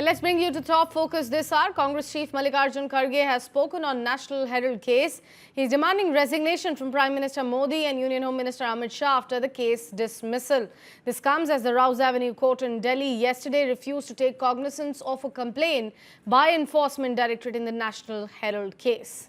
And let's bring you to top focus this hour. Congress Chief Mallikarjun Kharge has spoken on National Herald case. He's demanding resignation from Prime Minister Modi and Union Home Minister Amit Shah after the case dismissal. This comes as the Rouse Avenue Court in Delhi yesterday refused to take cognizance of a complaint by Enforcement Directorate in the National Herald case.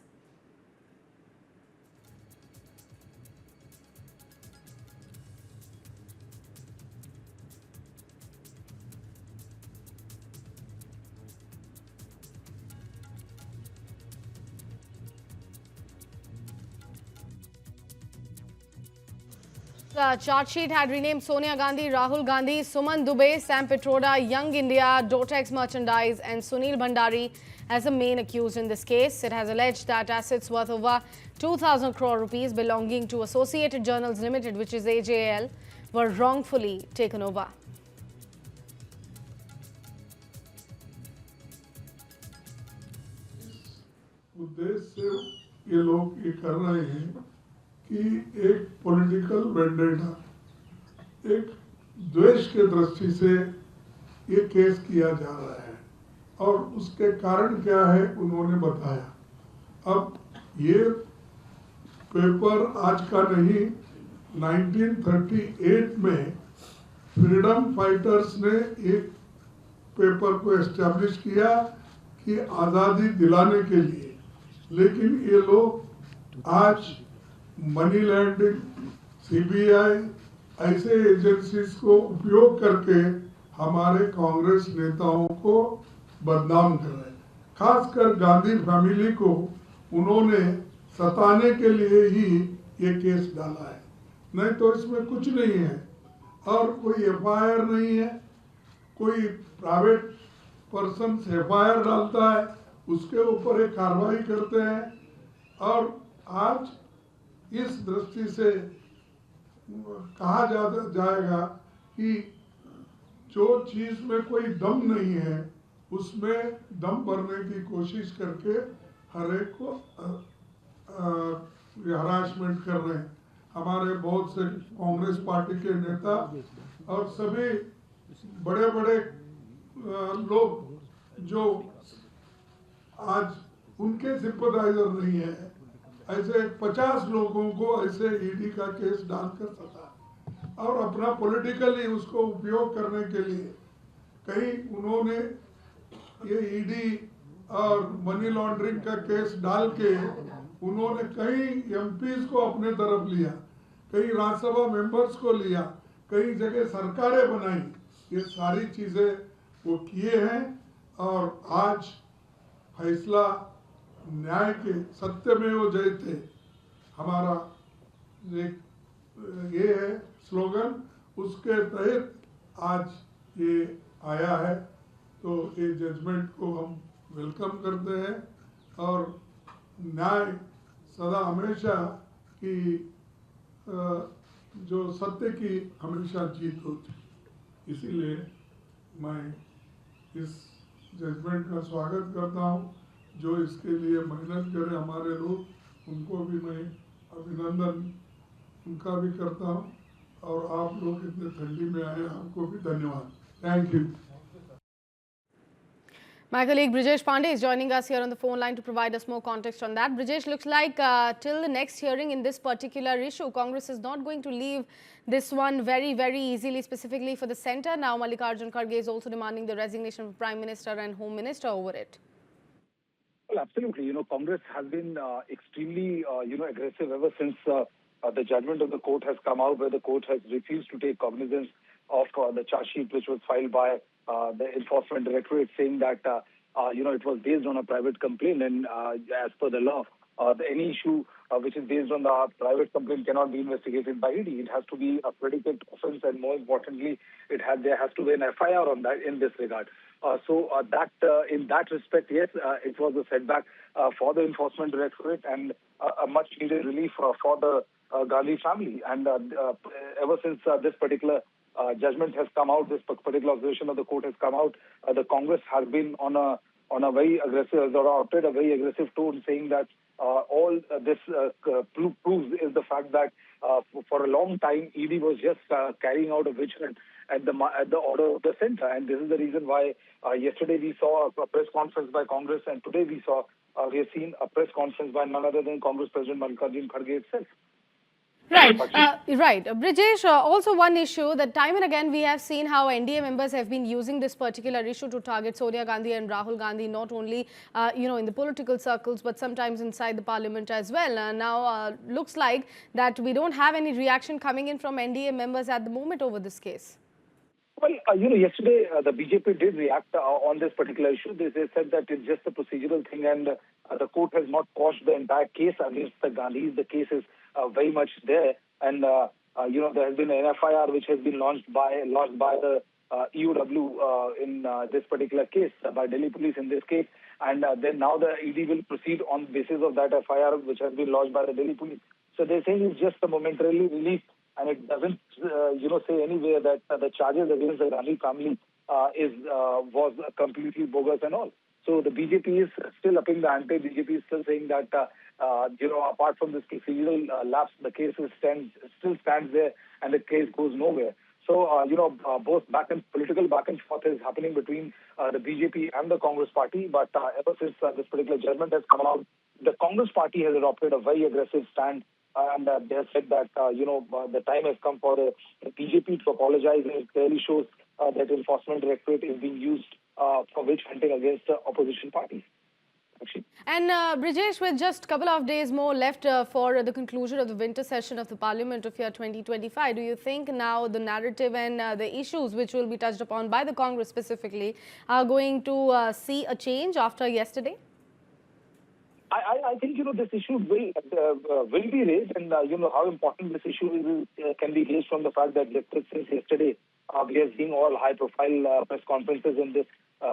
The charge sheet had renamed Sonia Gandhi, Rahul Gandhi, Suman Dubey, Sam Pitroda, Young India, Dortex Merchandise and Sunil Bhandari as the main accused in this case. It has alleged that assets worth over 2,000 crore rupees belonging to Associated Journals Limited, which is AJL, were wrongfully taken over. उद्देश्य से ये लोग ये कर रहे हैं कि एक पॉलिटिकल वेंडेटा, एक द्वेष के दृष्टि से ये केस किया जा रहा है और उसके कारण क्या है उन्होंने बताया। अब ये पेपर आज का नहीं, 1938 में फ्रीडम फाइटर्स ने एक पेपर को एस्टैब्लिश किया कि आज़ादी दिलाने के लिए, लेकिन ये लोग आज मनी लैंडिंग, सीबीआई ऐसे एजेंसीज को उपयोग करके हमारे कांग्रेस नेताओं को बदनाम कर रहे हैं। खासकर गांधी फैमिली को उन्होंने सताने के लिए ही ये केस डाला है, नहीं तो इसमें कुछ नहीं है और कोई एफआईआर नहीं है। कोई प्राइवेट पर्सन एफआईआर डालता है, उसके ऊपर एक कार्रवाई करते हैं और आज इस दृष्टि से कहा जाएगा कि जो चीज में कोई दम नहीं है उसमें दम भरने की कोशिश करके हर एक को हरासमेंट कर रहे हैं। हमारे बहुत से कांग्रेस पार्टी के नेता और सभी बड़े बड़े लोग जो आज उनके सिंपथाइजर नहीं है, ऐसे 50 लोगों को ऐसे ईडी का केस डालकर सता और अपना पॉलिटिकली उसको उपयोग करने के लिए कहीं उन्होंने ये ईडी और मनी लॉन्ड्रिंग का केस डाल के उन्होंने कई एमपीज को अपने तरफ लिया, कई राज्यसभा मेंबर्स को लिया, कई जगह सरकारें बनाई। ये सारी चीजें वो किए हैं और आज फैसला न्याय के सत्य में वो जयते हमारा एक ये है स्लोगन, उसके तहत आज ये आया है। तो ये जजमेंट को हम वेलकम करते हैं और न्याय सदा हमेशा की जो सत्य की हमेशा जीत होती, इसीलिए मैं इस जजमेंट का स्वागत करता हूँ। जो इसके लिए मेहनत करे हमारे लोग, उनको भी मैं अभिनंदन उनका भी करता हूँ और आप लोग इतने ठंडी में आए, आपको भी धन्यवाद। Thank you. My colleague Brijesh Pandey is joining us here on the phone line to provide us more context on that. Brijesh, looks like till the next hearing in this particular issue, Congress is not going to leave this one very, very easily, specifically for the centre. Now, Mallikarjun Kharge is also demanding the resignation of Prime Minister and Home Minister over it. Well, absolutely. You know, Congress has been extremely, aggressive ever since the judgment of the court has come out, where the court has refused to take cognizance of the charge sheet which was filed by the Enforcement Directorate, saying that, it was based on a private complaint, and as per the law, any issue which is based on the private complaint cannot be investigated by ED. It has to be a predicate offence, and more importantly, there has to be an FIR on that in this regard. In that respect, yes, it was a setback for the Enforcement Directorate and a much needed relief for the Gandhi family. And ever since this particular judgment has come out, this particular observation of the court has come out, the Congress has been on a very aggressive, or adopted a very aggressive tone, saying that all this proves is the fact that for a long time ED was just carrying out a witch hunt at the order of the center. And this is the reason why yesterday we saw a press conference by Congress, and today we have seen a press conference by none other than Congress President Mallikarjun Kharge itself. Right, right. Brijesh, also one issue that time and again we have seen how NDA members have been using this particular issue to target Sonia Gandhi and Rahul Gandhi, not only, in the political circles, but sometimes inside the parliament as well. Now, looks like that we don't have any reaction coming in from NDA members at the moment over this case. Well, yesterday the BJP did react on this particular issue. They said that it's just a procedural thing, and the court has not quashed the entire case against the Gandhis. The case is very much there, and there has been an FIR which has been lodged by the EOW in this particular case by Delhi police in this case, and then now the ED will proceed on the basis of that FIR which has been lodged by the Delhi police. So they're saying it's just a momentarily release. And it doesn't, say anywhere that the charges against the Gandhi family was completely bogus and all. So the BJP is still upping the ante. BJP is still saying that, apart from this procedural lapse, the case still stands there and the case goes nowhere. So, both political back and forth is happening between the BJP and the Congress party. But ever since this particular judgment has come out, the Congress party has adopted a very aggressive stand. And they have said that, the time has come for the BJP to apologize. And it clearly shows that enforcement directorate is being used for witch hunting against opposition parties. Actually. And Brijesh, with just a couple of days more left for the conclusion of the winter session of the Parliament of year 2025, do you think now the narrative and the issues which will be touched upon by the Congress specifically are going to see a change after yesterday? I think, this issue will be raised, and, how important this issue is can be raised from the fact that since yesterday, we have seen all high-profile press conferences in this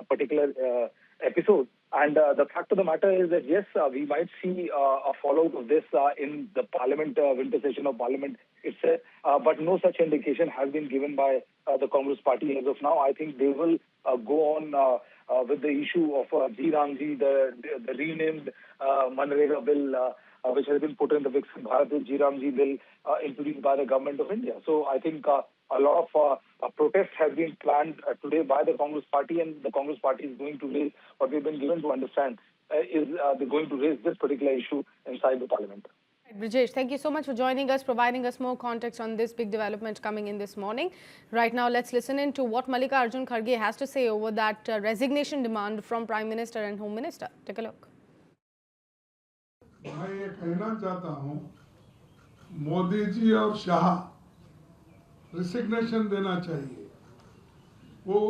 particular episode. And the fact of the matter is that, yes, we might see a fallout of this in the Parliament, winter session of Parliament itself, but no such indication has been given by the Congress party as of now. I think they will go on with the issue of G Ramji, the renamed Manrega bill, which has been put in the Viksit Bharat G Ramji bill introduced by the government of India. So I think a lot of protests have been planned today by the Congress party, and the Congress party is going to raise what we've been given to understand is they're going to raise this particular issue inside the Parliament. Brijesh, thank you so much for joining us, providing us more context on this big development coming in this morning. Right now, let's listen in to what Mallikarjun Kharge has to say over that resignation demand from Prime Minister and Home Minister. Take a look. मैं ये कहना चाहता हूँ, मोदी जी और शाह रिसिग्नेशन देना चाहिए। वो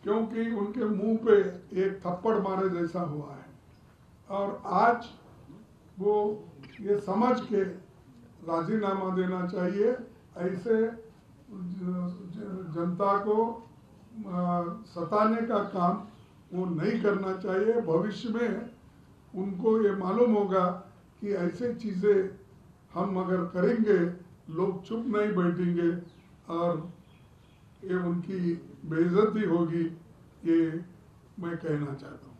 क्योंकि उनके मुंह पे एक थप्पड़ मारे जैसा हुआ है, और आज वो ये समझ के राजीनामा देना चाहिए। ऐसे जनता को सताने का काम वो नहीं करना चाहिए। भविष्य में उनको ये मालूम होगा कि ऐसे चीज़ें हम अगर करेंगे, लोग चुप नहीं बैठेंगे और ये उनकी बेइज्जती होगी, ये मैं कहना चाहता हूँ।